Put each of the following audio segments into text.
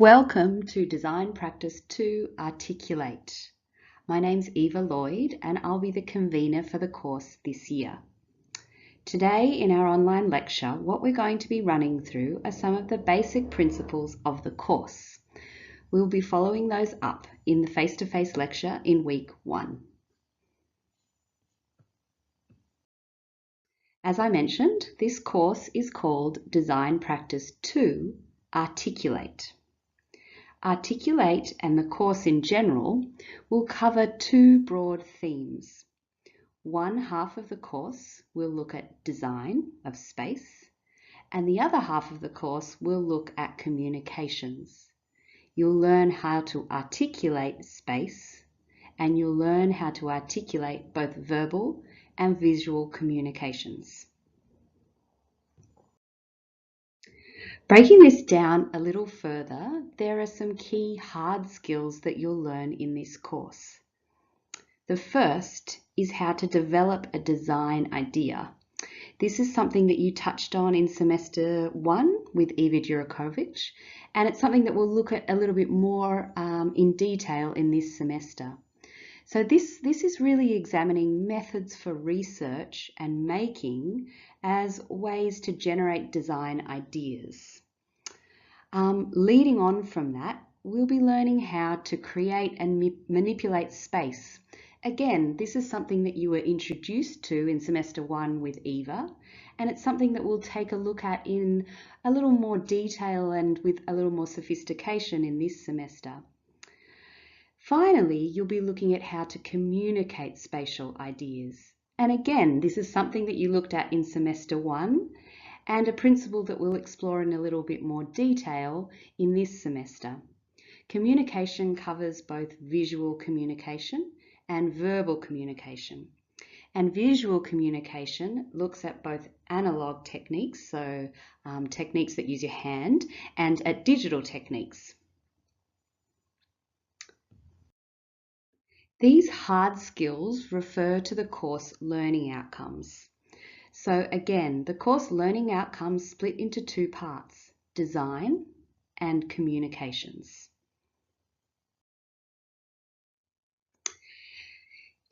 Welcome to Design Practice 2 Articulate. My name's Eva Lloyd and I'll be the convener for the course this year. Today in our online lecture, what we're going to be running through are some of the basic principles of the course. We'll be following those up in the face-to-face lecture in week 1. As I mentioned, this course is called Design Practice 2 Articulate. Articulate and the course in general will cover two broad themes. One half of the course will look at design of space, and the other half of the course will look at communications. You'll learn how to articulate space, and you'll learn how to articulate both verbal and visual communications. Breaking this down a little further, there are some key hard skills that you'll learn in this course. The first is how to develop a design idea. This is something that you touched on in semester 1 with Eva Durakovic, and it's something that we'll look at a little bit more in detail in this semester. So this is really examining methods for research and making as ways to generate design ideas. Leading on from that, we'll be learning how to create and manipulate space. Again, this is something that you were introduced to in semester 1 with Eva, and it's something that we'll take a look at in a little more detail and with a little more sophistication in this semester. Finally, you'll be looking at how to communicate spatial ideas. And again, this is something that you looked at in semester 1 and a principle that we'll explore in a little bit more detail in this semester. Communication covers both visual communication and verbal communication. And visual communication looks at both analog techniques, so techniques that use your hand, and at digital techniques. These hard skills refer to the course learning outcomes. So again, the course learning outcomes split into two parts, design and communications.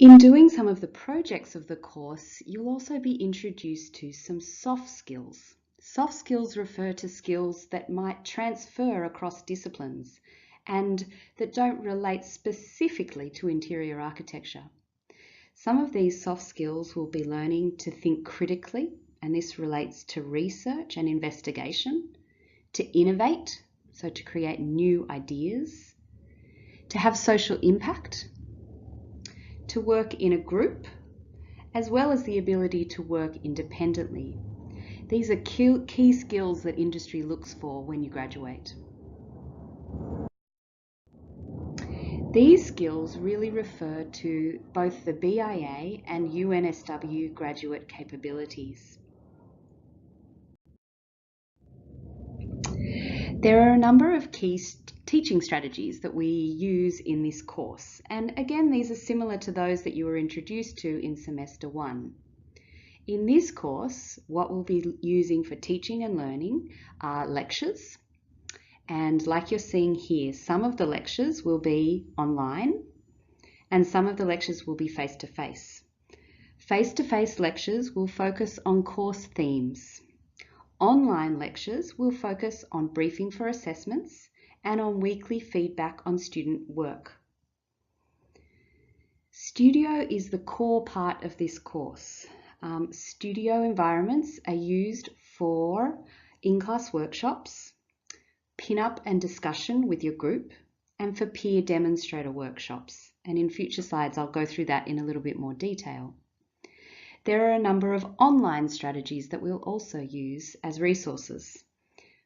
In doing some of the projects of the course, you'll also be introduced to some soft skills. Soft skills refer to skills that might transfer across disciplines and that don't relate specifically to interior architecture. Some of these soft skills will be learning to think critically, and this relates to research and investigation, to innovate, so to create new ideas, to have social impact, to work in a group, as well as the ability to work independently. These are key skills that industry looks for when you graduate. These skills really refer to both the BIA and UNSW graduate capabilities. There are a number of key teaching strategies that we use in this course, and again these are similar to those that you were introduced to in semester 1. In this course, what we'll be using for teaching and learning are lectures. And like you're seeing here, some of the lectures will be online and some of the lectures will be face-to-face. Face-to-face lectures will focus on course themes. Online lectures will focus on briefing for assessments and on weekly feedback on student work. Studio is the core part of this course. Studio environments are used for in-class workshops, pin-up and discussion with your group, and for peer demonstrator workshops. And in future slides, I'll go through that in a little bit more detail. There are a number of online strategies that we'll also use as resources.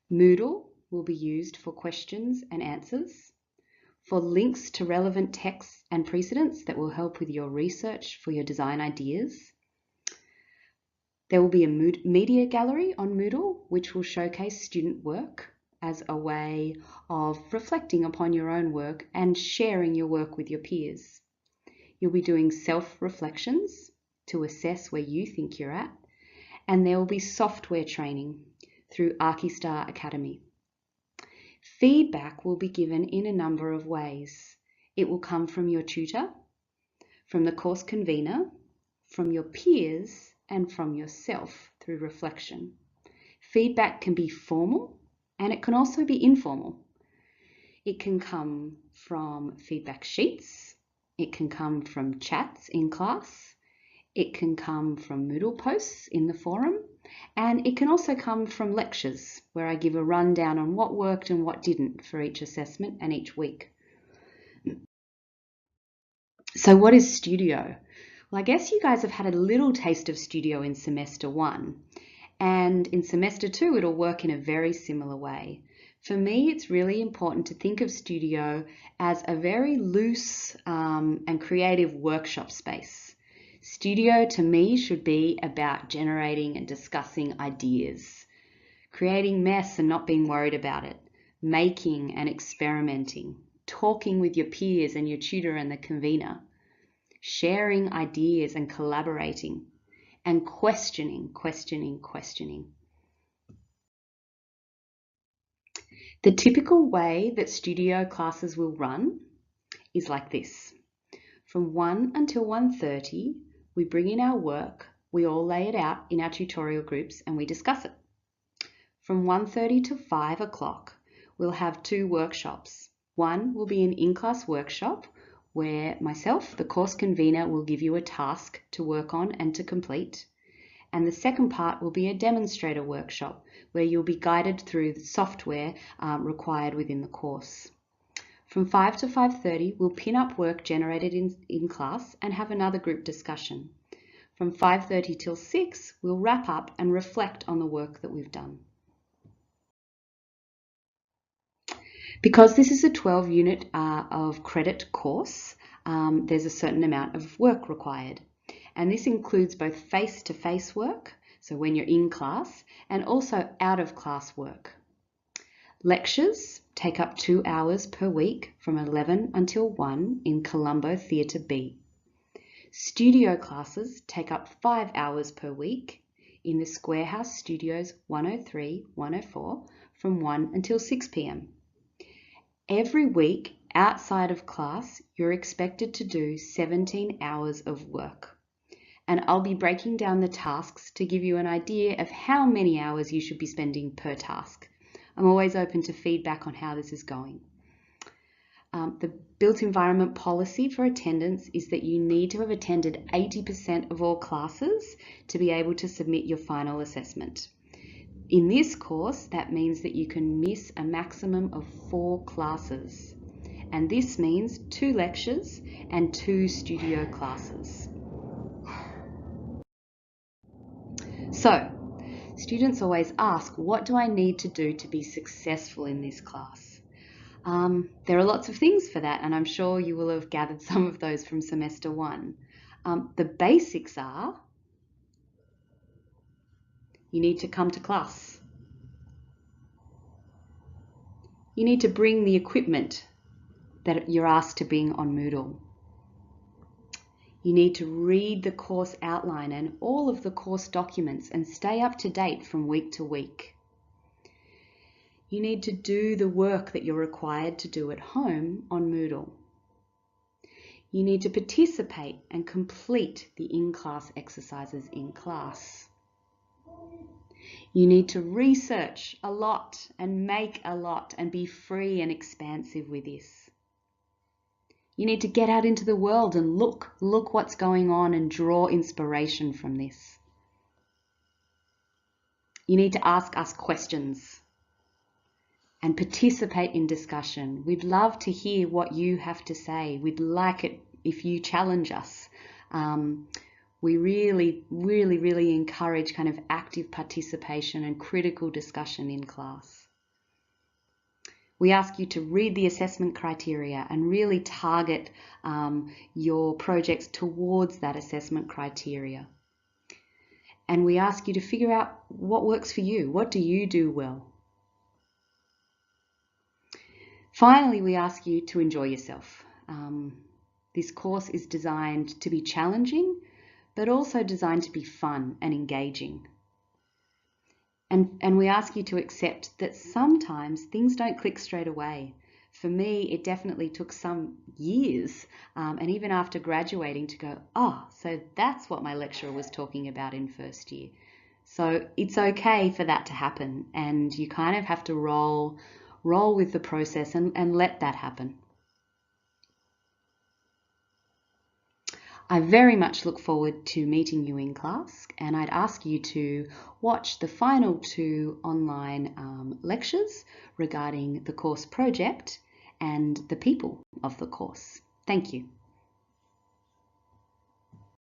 Moodle will be used for questions and answers, for links to relevant texts and precedents that will help with your research for your design ideas. There will be a media gallery on Moodle, which will showcase student work as a way of reflecting upon your own work and sharing your work with your peers. You'll be doing self-reflections to assess where you think you're at, and there will be software training through Archistar Academy. Feedback will be given in a number of ways. It will come from your tutor, from the course convener, from your peers, and from yourself through reflection. Feedback can be formal and it can also be informal. It can come from feedback sheets, it can come from chats in class, it can come from Moodle posts in the forum, and it can also come from lectures where I give a rundown on what worked and what didn't for each assessment and each week. So what is Studio? Well, I guess you guys have had a little taste of Studio in semester 1, and in semester 2 it'll work in a very similar way. For me, it's really important to think of Studio as a very loose and creative workshop space. Studio to me should be about generating and discussing ideas, creating mess and not being worried about it, making and experimenting, talking with your peers and your tutor and the convener, sharing ideas and collaborating, and questioning. The typical way that Studio classes will run is like this. From 1 until 1:30, we bring in our work, we all lay it out in our tutorial groups and we discuss it. From 1:30 to 5 o'clock, we'll have 2 workshops. One will be an in-class workshop where myself, the course convener, will give you a task to work on and to complete. And the second part will be a demonstrator workshop where you'll be guided through the software required within the course. From 5 to 5:30, we'll pin up work generated in class and have another group discussion. From 5:30 till 6, we'll wrap up and reflect on the work that we've done. Because this is a 12-unit of credit course, there's a certain amount of work required. And this includes both face-to-face work, so when you're in class, and also out-of-class work. Lectures take up 2 hours per week from 11 until 1 in Colombo Theatre B. Studio classes take up 5 hours per week in the Square House Studios 103, 104 from 1 until 6 p.m. Every week outside of class, you're expected to do 17 hours of work. And I'll be breaking down the tasks to give you an idea of how many hours you should be spending per task. I'm always open to feedback on how this is going. The built environment policy for attendance is that you need to have attended 80% of all classes to be able to submit your final assessment. In this course, that means that you can miss a maximum of 4 classes. And this means 2 lectures and 2 studio classes. So, students always ask, what do I need to do to be successful in this class? There are lots of things for that, and I'm sure you will have gathered some of those from semester 1. The basics are, you need to come to class. You need to bring the equipment that you're asked to bring on Moodle. You need to read the course outline and all of the course documents and stay up to date from week to week. You need to do the work that you're required to do at home on Moodle. You need to participate and complete the in-class exercises in class. You need to research a lot and make a lot and be free and expansive with this. You need to get out into the world and look what's going on and draw inspiration from this. You need to ask us questions and participate in discussion. We'd love to hear what you have to say. We'd like it if you challenge us. We really encourage kind of active participation and critical discussion in class. We ask you to read the assessment criteria and really target your projects towards that assessment criteria. And we ask you to figure out what works for you. What do you do well? Finally, we ask you to enjoy yourself. This course is designed to be challenging, but also designed to be fun and engaging. And we ask you to accept that sometimes things don't click straight away. For me, it definitely took some years, and even after graduating, to go, oh, so that's what my lecturer was talking about in first year. So it's okay for that to happen, and you kind of have to roll with the process and let that happen. I very much look forward to meeting you in class, and I'd ask you to watch the final 2 online lectures regarding the course project and the people of the course. Thank you.